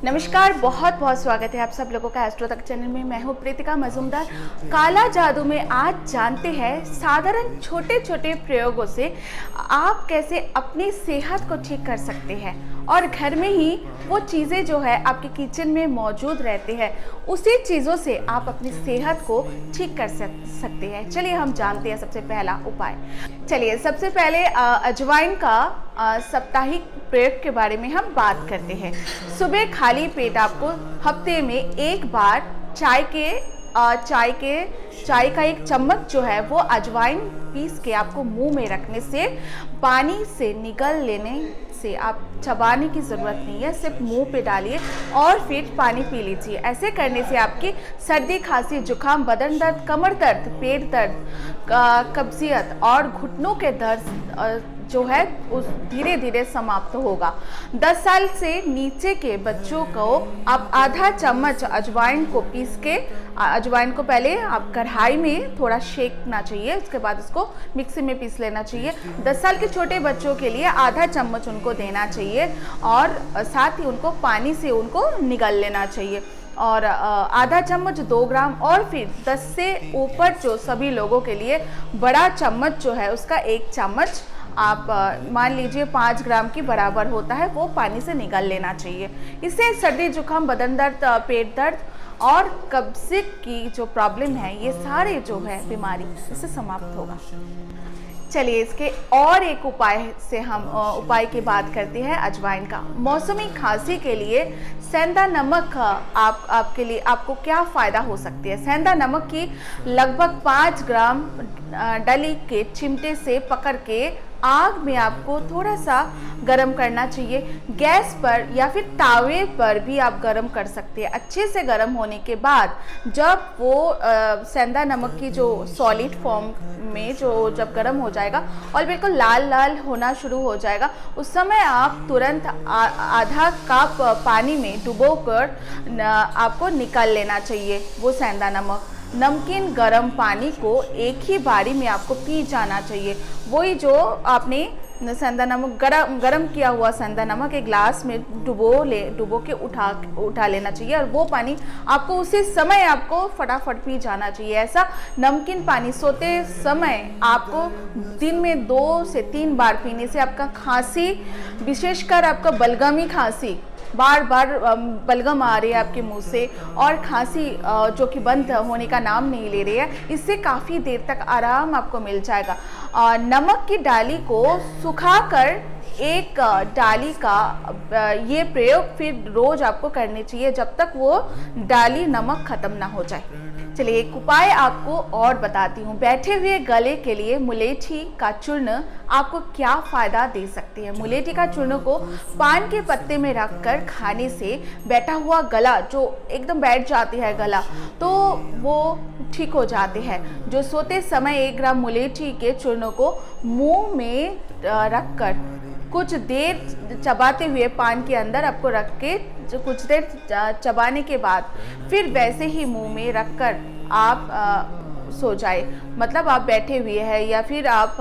नमस्कार, बहुत बहुत स्वागत है आप सब लोगों का एस्ट्रो तक चैनल में। मैं हूँ प्रीतिका मजूमदार। काला जादू में आज जानते हैं साधारण छोटे छोटे प्रयोगों से आप कैसे अपनी सेहत को ठीक कर सकते हैं और घर में ही वो चीज़ें जो है आपके किचन में मौजूद रहते हैं, उसी चीज़ों से आप अपनी सेहत को ठीक कर सकते हैं। चलिए हम जानते हैं सबसे पहला उपाय। चलिए सबसे पहले अजवाइन का साप्ताहिक प्रयोग के बारे में हम बात करते हैं। सुबह खाली पेट आपको हफ्ते में एक बार चाय का एक चम्मच जो है वो अजवाइन पीस के आपको मुंह में रखने से, पानी से निगल लेने से आप चबाने की ज़रूरत नहीं है, सिर्फ मुंह पे डालिए और फिर पानी पी लीजिए। ऐसे करने से आपकी सर्दी, खांसी, जुकाम, बदन दर्द, कमर दर्द, पेट दर्द, कब्जियत और घुटनों के दर्द जो है उस धीरे धीरे समाप्त होगा। 10 साल से नीचे के बच्चों को आप आधा चम्मच अजवाइन को पीस के, अजवाइन को पहले आप कढ़ाई में थोड़ा सेकना चाहिए, उसके बाद उसको मिक्सी में पीस लेना चाहिए। 10 साल के छोटे बच्चों के लिए आधा चम्मच उनको देना चाहिए और साथ ही उनको पानी से उनको निगल लेना चाहिए। और आधा चम्मच 2 ग्राम, और फिर 10 से ऊपर जो सभी लोगों के लिए बड़ा चम्मच जो है उसका 1 चम्मच आप मान लीजिए 5 ग्राम की बराबर होता है, वो पानी से निगल लेना चाहिए। इससे सर्दी, जुकाम, बदन दर्द, पेट दर्द और कब्ज़ की जो प्रॉब्लम है, ये सारे जो है बीमारी इससे समाप्त होगा। चलिए इसके और एक उपाय से हम उपाय की बात करते हैं अजवाइन का। मौसमी खांसी के लिए सेंधा नमक आपके लिए आपको क्या फ़ायदा हो सकती है। सेंधा नमक की लगभग 5 ग्राम डली के चिमटे से पकड़ के आग में आपको थोड़ा सा गरम करना चाहिए। गैस पर या फिर तावे पर भी आप गरम कर सकते हैं। अच्छे से गरम होने के बाद जब वो सेंधा नमक की जो सॉलिड फॉर्म में जो जब गरम हो जाएगा और बिल्कुल लाल लाल होना शुरू हो जाएगा, उस समय आप तुरंत आधा कप पानी में डुबोकर आपको निकाल लेना चाहिए। वो सेंधा नमक नमकीन गरम पानी को एक ही बारी में आपको पी जाना चाहिए। वही जो आपने सेंधा नमक गरम किया हुआ सेंधा नमक एक ग्लास में डुबो के उठा लेना चाहिए और वो पानी आपको उसी समय आपको फटाफट पी जाना चाहिए। ऐसा नमकीन पानी सोते समय आपको दिन में 2 से 3 बार पीने से आपका खांसी, विशेषकर आपका बलगमी खांसी, बार बार बलगम आ रही है आपके मुंह से और खांसी जो कि बंद होने का नाम नहीं ले रही है, इससे काफ़ी देर तक आराम आपको मिल जाएगा। नमक की डाली को सुखाकर एक डाली का ये प्रयोग फिर रोज आपको करनी चाहिए जब तक वो डाली नमक खत्म ना हो जाए। चलिए एक उपाय आपको और बताती हूँ। बैठे हुए गले के लिए मुलेठी का चूर्ण आपको क्या फ़ायदा दे सकती है। मुलेठी का चूर्ण को पान के पत्ते में रखकर खाने से बैठा हुआ गला जो एकदम बैठ जाती है गला, तो वो ठीक हो जाते हैं। जो सोते समय 1 ग्राम मुलेठी के चूर्ण को मुंह में रखकर कुछ देर चबाते हुए पान के अंदर आपको रख के जो कुछ देर चबाने के बाद फिर वैसे ही मुंह में रखकर आप सो जाए। मतलब आप बैठे हुए हैं या फिर आप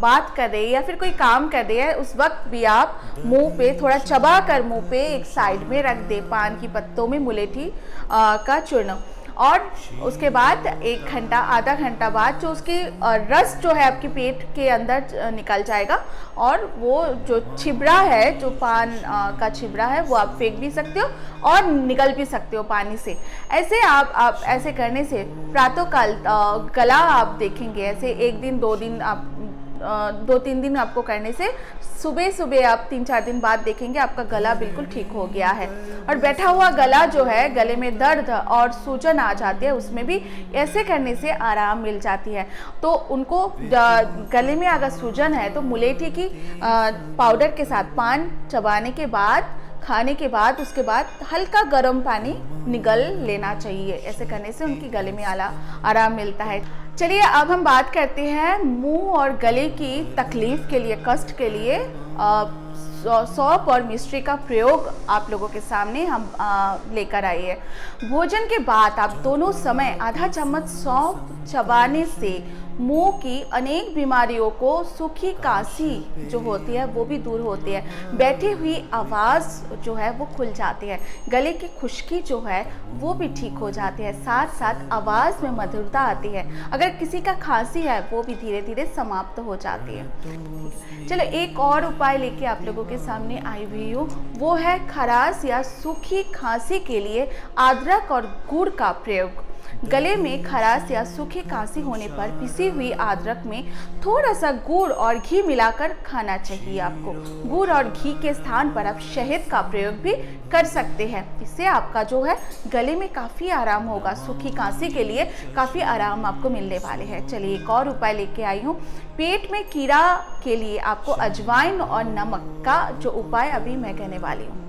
बात कर रहे हैं या फिर कोई काम कर रहे हैं, उस वक्त भी आप मुंह पे थोड़ा चबा कर मुंह पे एक साइड में रख दे पान की पत्तों में मुलेठी का चूर्ण, और उसके बाद 1 घंटा आधा घंटा बाद जो उसकी रस जो है आपके पेट के अंदर निकल जाएगा और वो जो छिबड़ा है, जो पान का छिबड़ा है, वो आप फेंक भी सकते हो और निकल भी सकते हो पानी से। ऐसे आप ऐसे करने से प्रातःकाल गला आप देखेंगे, ऐसे 1 दिन 2 दिन आप 2-3 दिन आपको करने से सुबह सुबह आप 3-4 दिन बाद देखेंगे आपका गला बिल्कुल ठीक हो गया है। और बैठा हुआ गला जो है, गले में दर्द और सूजन आ जाती है, उसमें भी ऐसे करने से आराम मिल जाती है। तो उनको गले में अगर सूजन है तो मुलेठी की पाउडर के साथ पान चबाने के बाद, खाने के बाद, उसके बाद हल्का गर्म पानी निगल लेना चाहिए। ऐसे करने से उनकी गले में आराम मिलता है। चलिए अब हम बात करते हैं मुंह और गले की तकलीफ के लिए, कष्ट के लिए सौंफ और मिश्री का प्रयोग आप लोगों के सामने हम लेकर आए हैं। भोजन के बाद आप दोनों समय आधा चम्मच सौंफ चबाने से मुंह की अनेक बीमारियों को, सूखी काशी जो होती है वो भी दूर होती है, बैठी हुई आवाज़ जो है वो खुल जाती है, गले की खुश्की जो है वो भी ठीक हो जाती है, साथ साथ आवाज़ में मधुरता आती है। अगर किसी का खांसी है वो भी धीरे धीरे समाप्त हो जाती है। चलो एक और उपाय लेके आप लोगों के सामने आई हुई हूँ, वो है खराश या सूखी खांसी के लिए अदरक और गुड़ का प्रयोग। गले में खराश या सूखी खांसी होने पर पिसी हुई अदरक में थोड़ा सा गुड़ और घी मिलाकर खाना चाहिए आपको। गुड़ और घी के स्थान पर आप शहद का प्रयोग भी कर सकते हैं। इससे आपका जो है गले में काफ़ी आराम होगा, सूखी खांसी के लिए काफ़ी आराम आपको मिलने वाले हैं। चलिए एक और उपाय लेके आई हूँ। पेट में कीड़ा के लिए आपको अजवाइन और नमक का जो उपाय अभी मैं कहने वाली हूँ।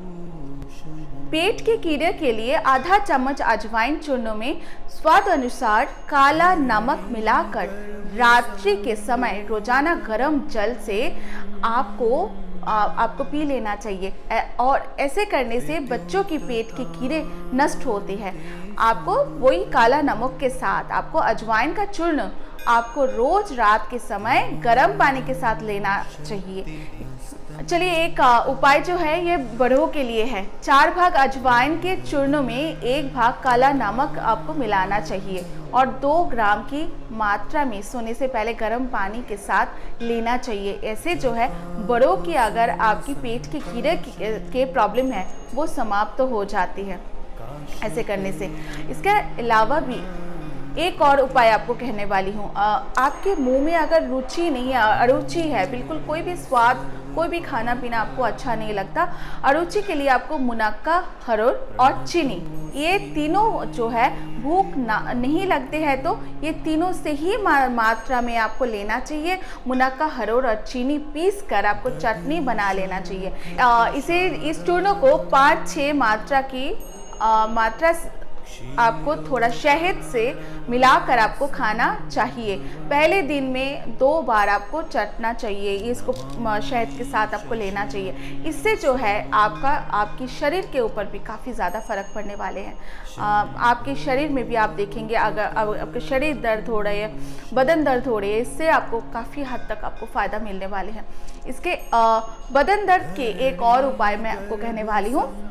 पेट के कीड़े के लिए आधा चम्मच अजवाइन चूर्ण में स्वाद अनुसार काला नमक मिलाकर रात्रि के समय रोजाना गर्म जल से आपको पी लेना चाहिए। और ऐसे करने से बच्चों की पेट के कीड़े नष्ट होते हैं। आपको वही काला नमक के साथ आपको अजवाइन का चूर्ण आपको रोज रात के समय गर्म पानी के साथ लेना चाहिए। चलिए एक उपाय जो है ये बड़ों के लिए है। 4 भाग अजवाइन के चूर्ण में 1 भाग काला नमक आपको मिलाना चाहिए और 2 ग्राम की मात्रा में सोने से पहले गर्म पानी के साथ लेना चाहिए। ऐसे जो है बड़ों की अगर आपकी पेट के कीड़े के प्रॉब्लम है वो समाप्त हो जाती है ऐसे करने से। इसके अलावा भी एक और उपाय आपको कहने वाली हूँ। आपके मुंह में अगर रुचि नहीं है, अरुचि है, बिल्कुल कोई भी स्वाद, कोई भी खाना पीना आपको अच्छा नहीं लगता, अरुचि के लिए आपको मुनक्का, हरोड़ और चीनी, ये तीनों जो है भूख नहीं लगते हैं तो ये तीनों से ही मात्रा में आपको लेना चाहिए। मुनक्का, हरोड़ और चीनी पीस कर आपको चटनी बना लेना चाहिए। इस चूर्ण को 5-6 मात्रा आपको थोड़ा शहद से मिलाकर आपको खाना चाहिए। पहले दिन में 2 बार आपको चटना चाहिए, इसको शहद के साथ आपको लेना चाहिए। इससे जो है आपकी शरीर के ऊपर भी काफ़ी ज़्यादा फर्क पड़ने वाले हैं। आपके शरीर में भी आप देखेंगे अगर आपके शरीर दर्द हो रहे है, बदन दर्द हो रही है, इससे आपको काफ़ी हद तक आपको फ़ायदा मिलने वाले हैं। इसके बदन दर्द के एक और उपाय मैं आपको कहने वाली हूँ,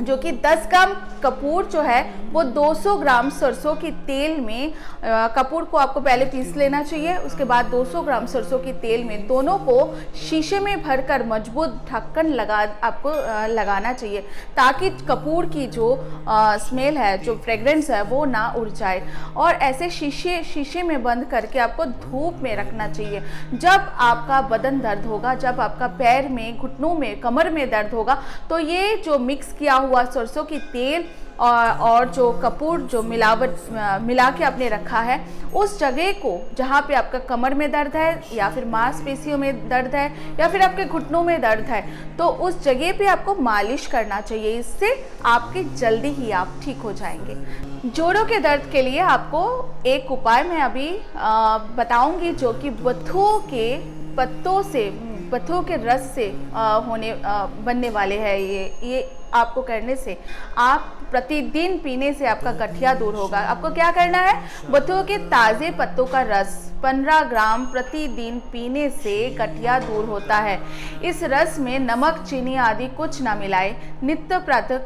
जो कि 10 ग्राम कपूर जो है वो 200 ग्राम सरसों के तेल में, कपूर को आपको पहले पीस लेना चाहिए, उसके बाद 200 ग्राम सरसों के तेल में दोनों को शीशे में भरकर मजबूत ढक्कन लगाना चाहिए ताकि कपूर की जो स्मेल है, जो फ्रेग्रेंस है वो ना उड़ जाए। और ऐसे शीशे में बंद करके आपको धूप में रखना चाहिए। जब आपका बदन दर्द होगा, जब आपका पैर में, घुटनों में, कमर में दर्द होगा तो ये जो मिक्स किया हुआ सरसों की तेल और जो कपूर जो मिला के आपने रखा है, उस जगह को जहाँ पे आपका कमर में दर्द है या फिर मांसपेशियों में दर्द है या फिर आपके घुटनों में दर्द है तो उस जगह पे आपको मालिश करना चाहिए। इससे आपके जल्दी ही आप ठीक हो जाएंगे। जोड़ों के दर्द के लिए आपको एक उपाय मैं अभी बताऊंगी, जो कि बथुओं के रस से बनने वाले हैं। ये आपको करने से, आप प्रतिदिन पीने से आपका गठिया दूर होगा। आपको क्या करना है, बथुओं के ताज़े पत्तों का रस 15 ग्राम प्रतिदिन पीने से गठिया दूर होता है। इस रस में नमक, चीनी आदि कुछ ना मिलाए, नित्य प्रातः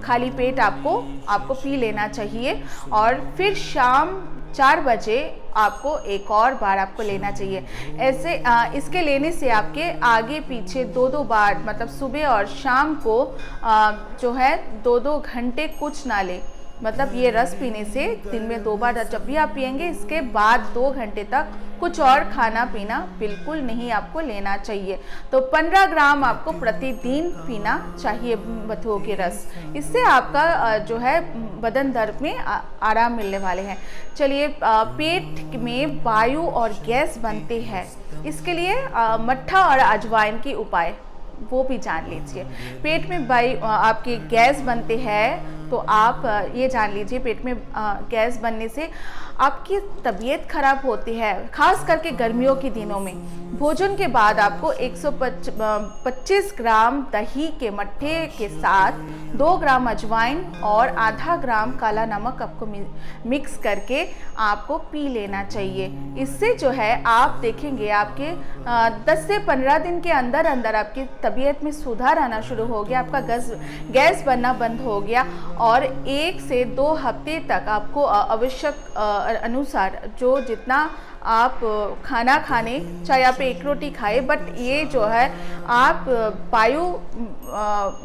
खाली पेट आपको पी लेना चाहिए और फिर शाम 4 बजे आपको एक और बार आपको लेना चाहिए। ऐसे इसके लेने से आपके आगे पीछे 2-2 बार, मतलब सुबह और शाम को जो है 2-2 घंटे कुछ ना ले। मतलब ये रस पीने से दिन में 2 बार जब भी आप पियेंगे, इसके बाद 2 घंटे तक कुछ और खाना पीना बिल्कुल नहीं आपको लेना चाहिए। तो 15 ग्राम आपको प्रतिदिन पीना चाहिए बथुओं के रस। इससे आपका जो है बदन दर्द में आराम मिलने वाले हैं। चलिए पेट में वायु और गैस बनते हैं, इसके लिए मट्ठा और अजवाइन के उपाय वो भी जान लीजिए। पेट में आपके गैस बनते हैं तो आप ये जान लीजिए पेट में गैस बनने से आपकी तबीयत खराब होती है, खास करके गर्मियों के दिनों में। भोजन के बाद आपको 125 ग्राम दही के मट्ठे के साथ 2 ग्राम अजवाइन और आधा ग्राम काला नमक आपको मिक्स करके आपको पी लेना चाहिए। इससे जो है आप देखेंगे आपके 10 से 15 दिन के अंदर अंदर आपकी तबीयत में सुधार आना शुरू हो गया, आपका गैस बनना बंद हो गया और 1 से 2 हफ्ते तक आपको आवश्यक अनुसार जो जितना आप खाना खाने, चाहे आप 1 रोटी खाए, बट ये जो है आप वायु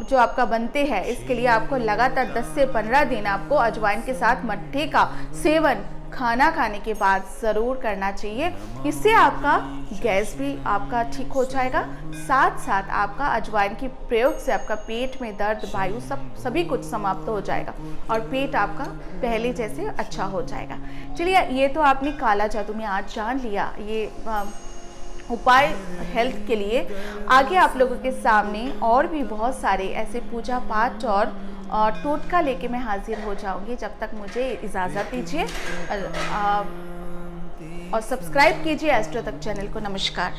जो आपका बनते हैं इसके लिए आपको लगातार 10 से 15 दिन आपको अजवाइन के साथ मट्ठे का सेवन खाना खाने के बाद ज़रूर करना चाहिए। इससे आपका गैस भी आपका ठीक हो जाएगा, साथ साथ आपका अजवाइन के प्रयोग से आपका पेट में दर्द, वायु सभी कुछ समाप्त हो जाएगा और पेट आपका पहले जैसे अच्छा हो जाएगा। चलिए, ये तो आपने काला जादू में आज जान लिया, ये उपाय हेल्थ के लिए। आगे आप लोगों के सामने और भी बहुत सारे ऐसे पूजा पाठ और टोटका लेके मैं हाजिर हो जाऊंगी। जब तक मुझे इजाज़त दीजिए और सब्सक्राइब कीजिए एस्ट्रो तक चैनल को। नमस्कार।